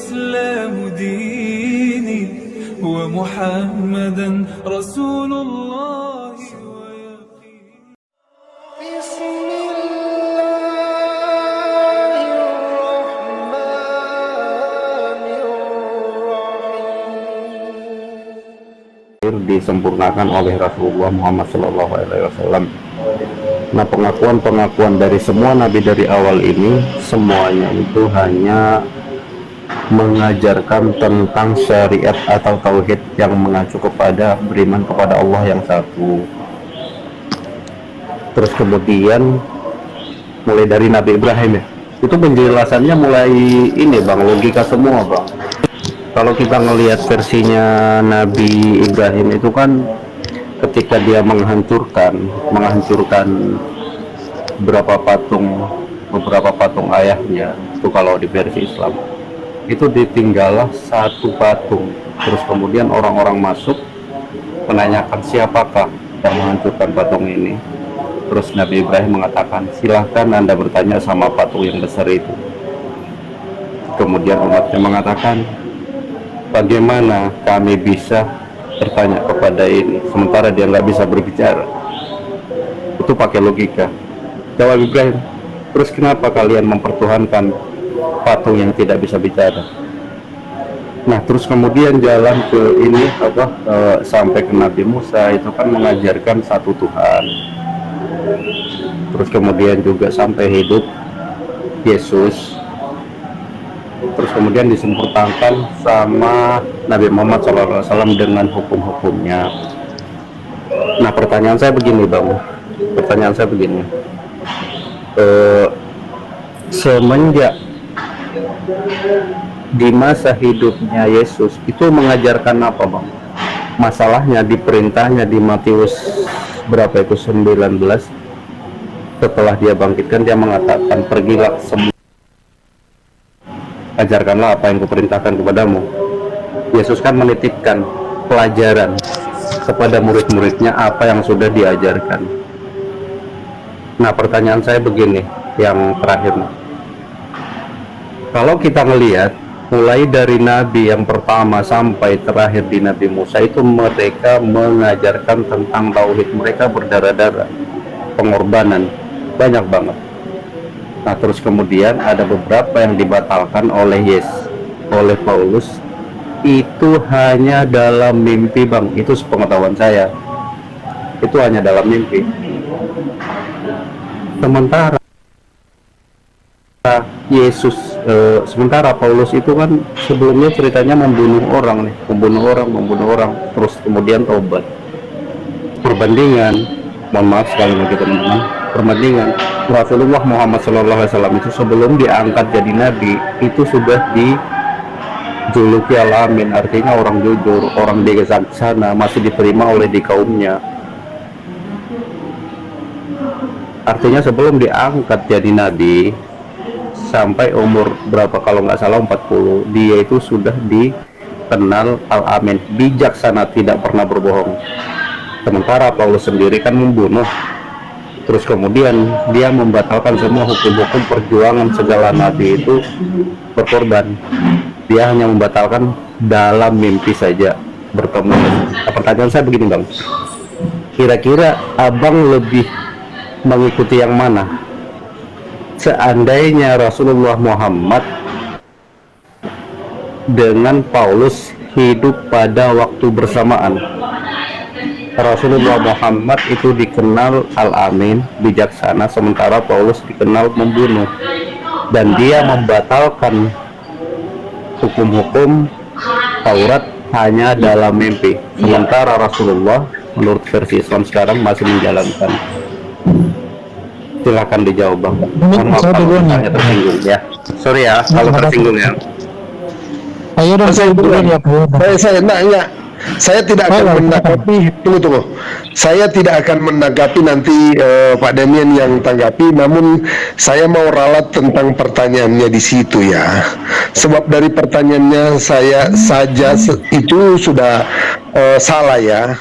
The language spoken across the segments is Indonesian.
الإسلام ديني ومحمدا رسول الله ويقين. بسم الله الرحمن الرحيم. Disempurnakan oleh Rasulullah Muhammad SAW. Nah, pengakuan-pengakuan dari semua nabi dari awal ini semuanya itu hanya mengajarkan tentang syariat atau tauhid yang mengacu kepada beriman kepada Allah yang satu. Terus kemudian mulai dari Nabi Ibrahim ya, itu penjelasannya mulai ini bang, logika semua bang. Kalau kita ngelihat versinya Nabi Ibrahim itu kan ketika dia menghancurkan beberapa patung ayahnya, itu kalau di versi Islam itu ditinggallah satu patung. Terus kemudian orang-orang masuk menanyakan siapakah yang menghancurkan patung ini. Terus Nabi Ibrahim mengatakan, silahkan Anda bertanya sama patung yang besar itu. Kemudian umatnya mengatakan, bagaimana kami bisa bertanya kepada ini sementara dia nggak bisa berbicara? Itu pakai logika. Jawab Ibrahim, terus kenapa kalian mempertuhankan patung yang tidak bisa bicara? Nah, terus kemudian jalan ke ini sampai ke Nabi Musa, itu kan mengajarkan satu Tuhan. Terus kemudian juga sampai hidup Yesus. Terus kemudian disempurnakan sama Nabi Muhammad SAW dengan hukum-hukumnya. Nah, pertanyaan saya begini bang, semenjak di masa hidupnya Yesus itu mengajarkan apa bang? Masalahnya di perintahnya di Matius berapa itu 19, setelah dia bangkitkan dia mengatakan, pergilah semua, ajarkanlah apa yang kuperintahkan kepadamu. Yesus kan menitipkan pelajaran kepada murid-muridnya apa yang sudah diajarkan. Nah, pertanyaan saya begini, yang terakhir, kalau kita melihat mulai dari Nabi yang pertama sampai terakhir di Nabi Musa, itu mereka mengajarkan tentang tauhid, mereka berdarah-darah, pengorbanan, banyak banget. Nah, terus kemudian ada beberapa yang dibatalkan oleh Paulus, itu hanya dalam mimpi bang. Itu sepengetahuan saya, itu hanya dalam mimpi. Sementara Paulus itu kan sebelumnya ceritanya membunuh orang, terus kemudian tobat. Perbandingan, mohon maaf sekali lagi teman-teman, perbandingan Rasulullah Muhammad SAW itu sebelum diangkat jadi nabi itu sudah dijuluki Al-Amin, artinya orang jujur, orang bijaksana, masih diterima oleh di kaumnya. Artinya sebelum diangkat jadi nabi sampai umur berapa, kalau nggak salah 40, dia itu sudah dikenal Al-Amin, bijaksana, tidak pernah berbohong. Sementara Paulus sendiri kan membunuh, terus kemudian dia membatalkan semua hukum-hukum perjuangan segala nabi itu berkorban. Dia hanya membatalkan dalam mimpi saja bertemu. Nah, pertanyaan saya begini bang, kira-kira abang lebih mengikuti yang mana? Seandainya Rasulullah Muhammad dengan Paulus hidup pada waktu bersamaan, Rasulullah Muhammad itu dikenal Al-Amin, bijaksana, sementara Paulus dikenal membunuh, dan dia membatalkan hukum-hukum Taurat hanya dalam mimpi, sementara Rasulullah menurut versi Islam sekarang masih menjalankan. Silahkan dijawab bang. Mohon maaf kalau misalnya tersinggung ya. Sorry ya kalau tersinggung ya. Ayo dong, saya duluan ya Pak. Saya tidak akan menanggapi. Tunggu. Saya tidak akan menanggapi nanti Pak Demian yang tanggapi. Namun saya mau ralat tentang pertanyaannya di situ ya. Sebab dari pertanyaannya saya saja itu sudah salah ya.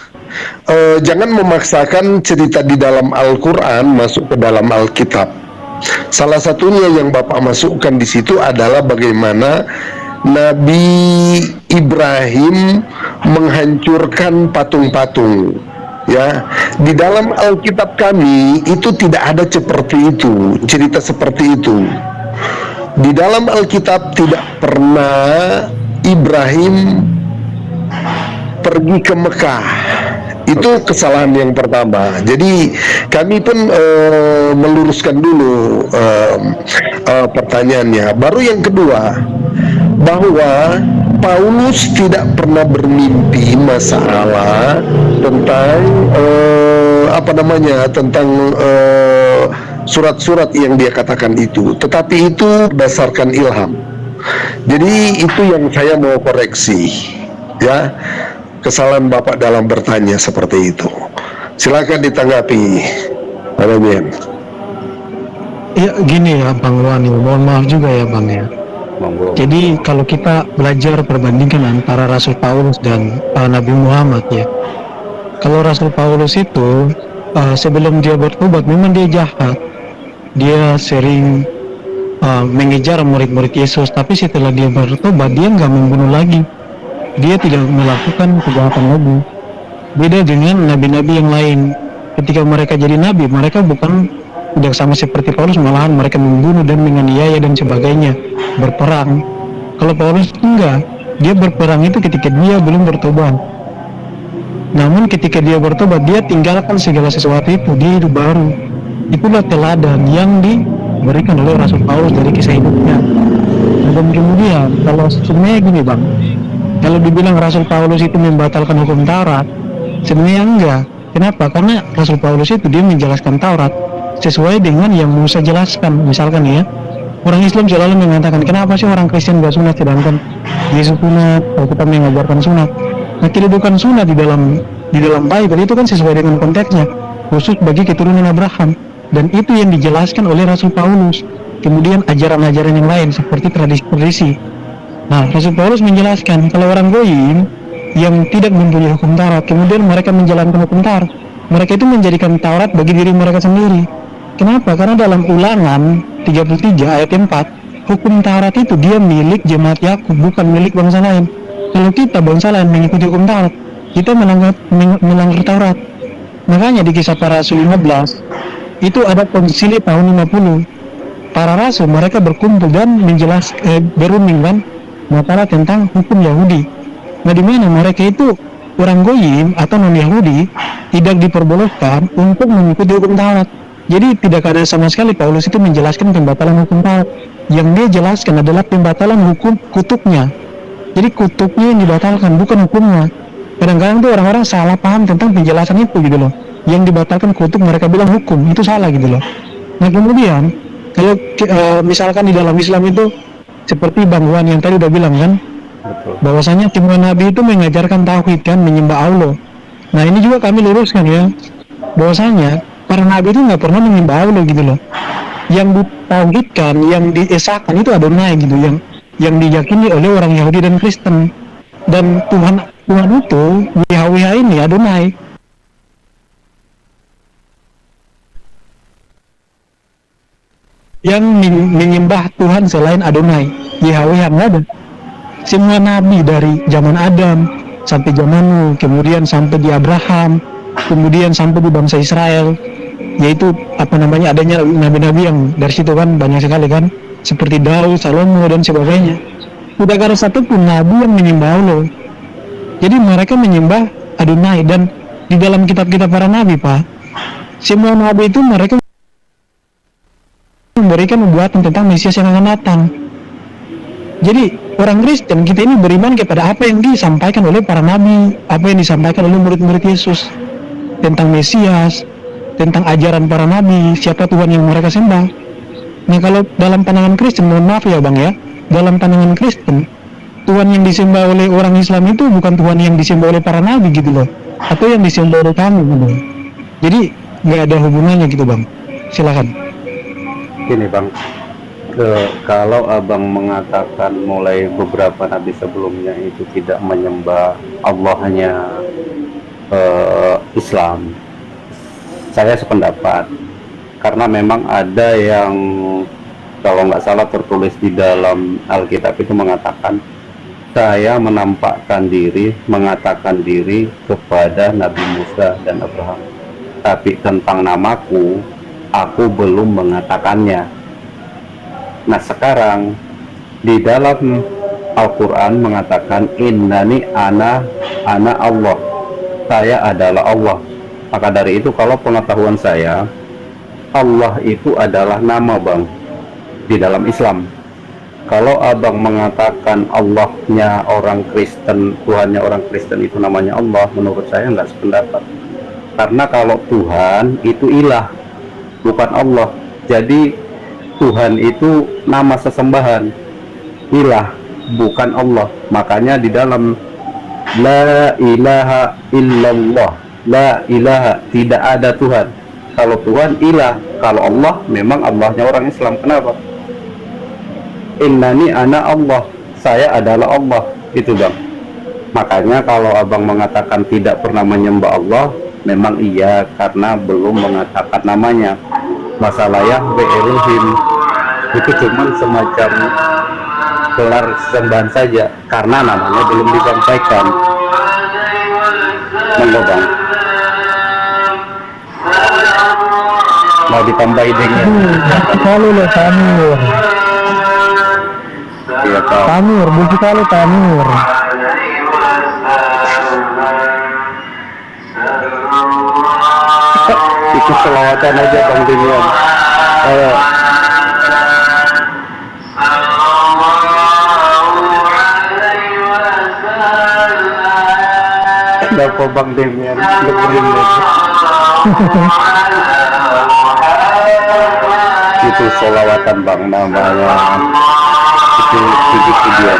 Jangan memaksakan cerita di dalam Al-Quran masuk ke dalam Alkitab. Salah satunya yang Bapak masukkan di situ adalah bagaimana Nabi Ibrahim menghancurkan patung-patung. Ya, di dalam Alkitab kami itu tidak ada seperti itu, cerita seperti itu. Di dalam Alkitab tidak pernah Ibrahim pergi ke Mekah. Itu kesalahan yang pertama. Jadi kami pun meluruskan dulu pertanyaannya. Baru yang kedua, bahwa Paulus tidak pernah bermimpi masalah tentang tentang surat-surat yang dia katakan itu, tetapi itu berdasarkan ilham. Jadi itu yang saya mau koreksi, ya, kesalahan Bapak dalam bertanya seperti itu. Silakan ditanggapi, Pak Demian. Ya gini ya Bang Luani, mohon maaf juga ya Bang ya. Monggo. Jadi kalau kita belajar perbandingan antara Rasul Paulus dan Nabi Muhammad ya, kalau Rasul Paulus itu sebelum dia bertobat memang dia jahat, dia sering mengejar murid-murid Yesus, tapi setelah dia bertobat dia nggak membunuh lagi, dia tidak melakukan kejahatan lagi. Beda dengan nabi-nabi yang lain, ketika mereka jadi nabi mereka bukan tidak sama seperti Paulus, malahan mereka membunuh dan menganiaya dan sebagainya, berperang. Kalau Paulus enggak, dia berperang itu ketika dia belum bertobat. Namun ketika dia bertobat, dia tinggalkan segala sesuatu itu, dia hidup baru. Itulah teladan yang diberikan oleh Rasul Paulus dari kisah hidupnya. Dan kemudian kalau sebenarnya gini Bang, kalau dibilang Rasul Paulus itu membatalkan hukum Taurat, sebenarnya enggak. Kenapa? Karena Rasul Paulus itu dia menjelaskan Taurat sesuai dengan yang Musa jelaskan. Misalkan ya, orang Islam selalu mengatakan kenapa sih orang Kristen gak sunat sedangkan Yesus sunat, kalau kita mengajarkan sunat. Nah, kedudukan sunat di dalam Bible itu kan sesuai dengan konteksnya, khusus bagi keturunan Abraham, dan itu yang dijelaskan oleh Rasul Paulus. Kemudian ajaran-ajaran yang lain seperti tradisi-tradisi. Nah, Rasul Paulus menjelaskan kalau orang goyim yang tidak mempunyai hukum Taurat, kemudian mereka menjalankan hukum Taurat, mereka itu menjadikan Taurat bagi diri mereka sendiri. Kenapa? Karena dalam Ulangan 33 ayat 4, hukum Taurat itu dia milik jemaat Yakub, bukan milik bangsa lain. Kalau kita bangsa lain mengikuti hukum Taurat, kita melanggar Taurat. Makanya di Kisah Para Rasul 15 itu ada konsili tahun 50. Para rasul mereka berkumpul dan berunding kan masalah tentang hukum Yahudi. Nah, di mana mereka itu orang goyim atau non Yahudi tidak diperbolehkan untuk mengikuti hukum Taurat. Jadi tidak ada sama sekali Paulus itu menjelaskan pembatalan hukum Taurat. Yang dia jelaskan adalah pembatalan hukum kutubnya. Jadi kutubnya yang dibatalkan, bukan hukumnya. Kadang-kadang tuh orang-orang salah paham tentang penjelasan itu gitu loh. Yang dibatalkan kutub mereka bilang hukum, itu salah gitu loh. Nah kemudian kalau misalkan di dalam Islam itu seperti Bang Wan yang tadi udah bilang kan, bahwasanya semua nabi itu mengajarkan tauhid kan, menyembah Allah. Nah ini juga kami luruskan ya, bahwasanya para nabi itu nggak pernah menyembah Allah gitu loh. Yang ditauhidkan, yang diesakan itu Adonai gitu, yang diyakini oleh orang Yahudi dan Kristen. Dan Tuhan itu WH ini Adonai. Yang menyembah Tuhan selain Adonai, YHWH nggak ada. Semua nabi dari zaman Adam sampai zaman Nuh, kemudian sampai di Abraham, kemudian sampai di bangsa Israel, yaitu adanya nabi-nabi yang dari situ kan banyak sekali kan, seperti Daud, Salomo dan sebagainya. Tidak ada satupun nabi yang menyembah Allah. Jadi mereka menyembah Adonai. Dan di dalam kitab-kitab para nabi Pak, semua nabi itu mereka memberikan nubuatan tentang Mesias yang akan datang. Jadi orang Kristen kita ini beriman kepada apa yang disampaikan oleh para nabi, apa yang disampaikan oleh murid-murid Yesus tentang Mesias, tentang ajaran para nabi, siapa Tuhan yang mereka sembah. Nah kalau dalam pandangan Kristen, mohon maaf ya Bang ya, dalam pandangan Kristen, Tuhan yang disembah oleh orang Islam itu bukan Tuhan yang disembah oleh para nabi gitu loh, atau yang disembah oleh kami gitu. Jadi nggak ada hubungannya gitu Bang. Silakan. Gini Bang, kalau Abang mengatakan mulai beberapa nabi sebelumnya itu tidak menyembah Allah, hanya Islam, saya sependapat. Karena memang ada yang kalau nggak salah tertulis di dalam Alkitab itu mengatakan saya menampakkan diri, mengatakan diri kepada Nabi Musa dan Abraham. Tapi tentang namaku, aku belum mengatakannya. Nah sekarang di dalam Al-Quran mengatakan innani ana Allah, saya adalah Allah. Maka dari itu kalau pengetahuan saya, Allah itu adalah nama bang di dalam Islam. Kalau abang mengatakan Allahnya orang Kristen, Tuhannya orang Kristen itu namanya Allah, menurut saya nggak sependapat. Karena kalau Tuhan itu ilah, bukan Allah. Jadi Tuhan itu nama sesembahan, ilah, bukan Allah. Makanya di dalam la ilaha illallah, la ilaha, tidak ada Tuhan. Kalau Tuhan ilah, kalau Allah memang Allahnya orang Islam. Kenapa? Innani ana Allah, saya adalah Allah, itu bang. Makanya kalau abang mengatakan tidak pernah menyembah Allah, memang iya, karena belum mengatakan namanya. Masalah Yahweh Elohim itu cuman semacam gelar sembahan saja, karena namanya belum disampaikan. Monggo bang, mau ditambah idenya? Kalau lo Tanur, Iya Pak. Tanur, bukan kalau Tanur. Ikut selawatan aja Bang Dimian. Ayo. Kenapa Bang Dimian dengerin itu selawatan Bang namanya. Itu video.